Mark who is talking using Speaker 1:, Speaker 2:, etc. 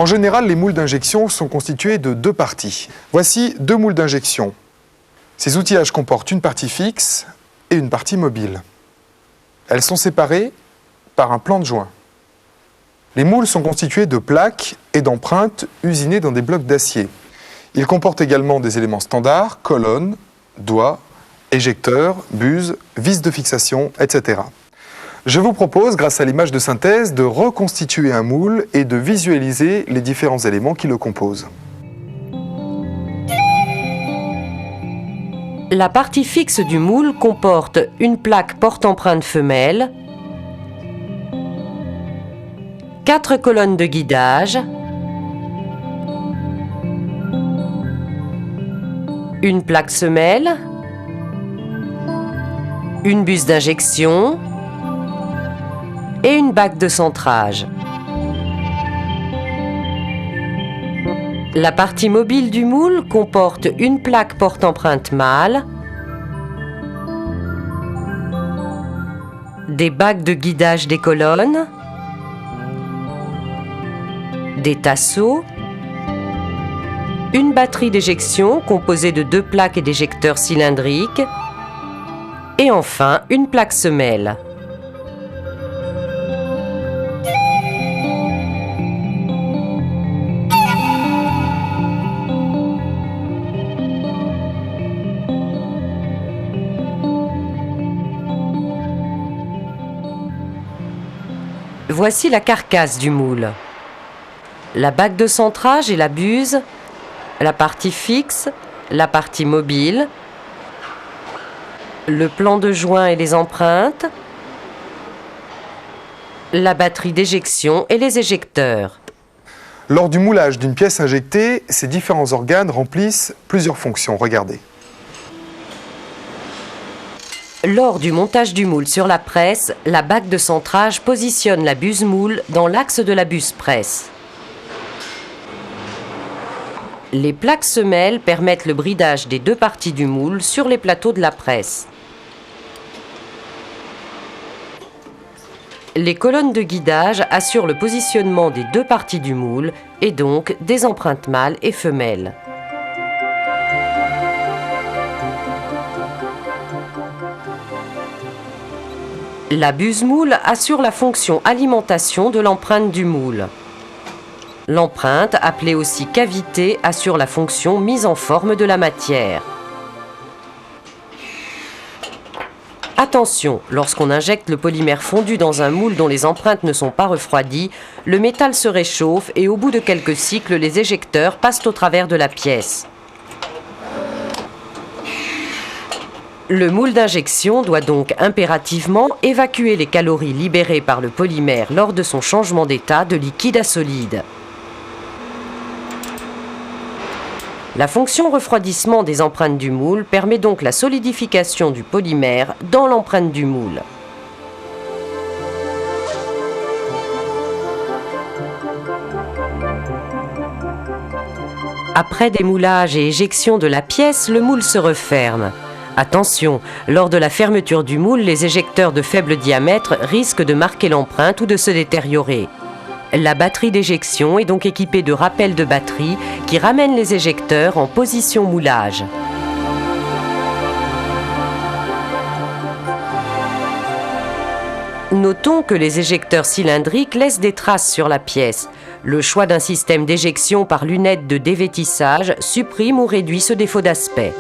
Speaker 1: En général, les moules d'injection sont constitués de deux parties. Voici deux moules d'injection. Ces outillages comportent une partie fixe et une partie mobile. Elles sont séparées par un plan de joint. Les moules sont constitués de plaques et d'empreintes usinées dans des blocs d'acier. Ils comportent également des éléments standards, colonnes, doigts, éjecteurs, buses, vis de fixation, etc. Je vous propose, grâce à l'image de synthèse, de reconstituer un moule et de visualiser les différents éléments qui le composent.
Speaker 2: La partie fixe du moule comporte une plaque porte-empreinte femelle, 4 colonnes de guidage, une plaque semelle, une buse d'injection et une bague de centrage. La partie mobile du moule comporte une plaque porte-empreinte mâle, des bagues de guidage des colonnes, des tasseaux, une batterie d'éjection composée de 2 plaques et d'éjecteurs cylindriques, et enfin une plaque semelle. Voici la carcasse du moule. La bague de centrage et la buse, la partie fixe, la partie mobile, le plan de joint et les empreintes, la batterie d'éjection et les éjecteurs.
Speaker 1: Lors du moulage d'une pièce injectée, ces différents organes remplissent plusieurs fonctions. Regardez.
Speaker 2: Lors du montage du moule sur la presse, la bague de centrage positionne la buse moule dans l'axe de la buse presse. Les plaques semelles permettent le bridage des 2 parties du moule sur les plateaux de la presse. Les colonnes de guidage assurent le positionnement des 2 parties du moule et donc des empreintes mâles et femelles. La buse moule assure la fonction alimentation de l'empreinte du moule. L'empreinte, appelée aussi cavité, assure la fonction mise en forme de la matière. Attention, lorsqu'on injecte le polymère fondu dans un moule dont les empreintes ne sont pas refroidies, le métal se réchauffe et au bout de quelques cycles, les éjecteurs passent au travers de la pièce. Le moule d'injection doit donc impérativement évacuer les calories libérées par le polymère lors de son changement d'état de liquide à solide. La fonction refroidissement des empreintes du moule permet donc la solidification du polymère dans l'empreinte du moule. Après démoulage et éjection de la pièce, le moule se referme. Attention, lors de la fermeture du moule, les éjecteurs de faible diamètre risquent de marquer l'empreinte ou de se détériorer. La batterie d'éjection est donc équipée de rappels de batterie qui ramènent les éjecteurs en position moulage. Notons que les éjecteurs cylindriques laissent des traces sur la pièce. Le choix d'un système d'éjection par lunettes de dévêtissage supprime ou réduit ce défaut d'aspect.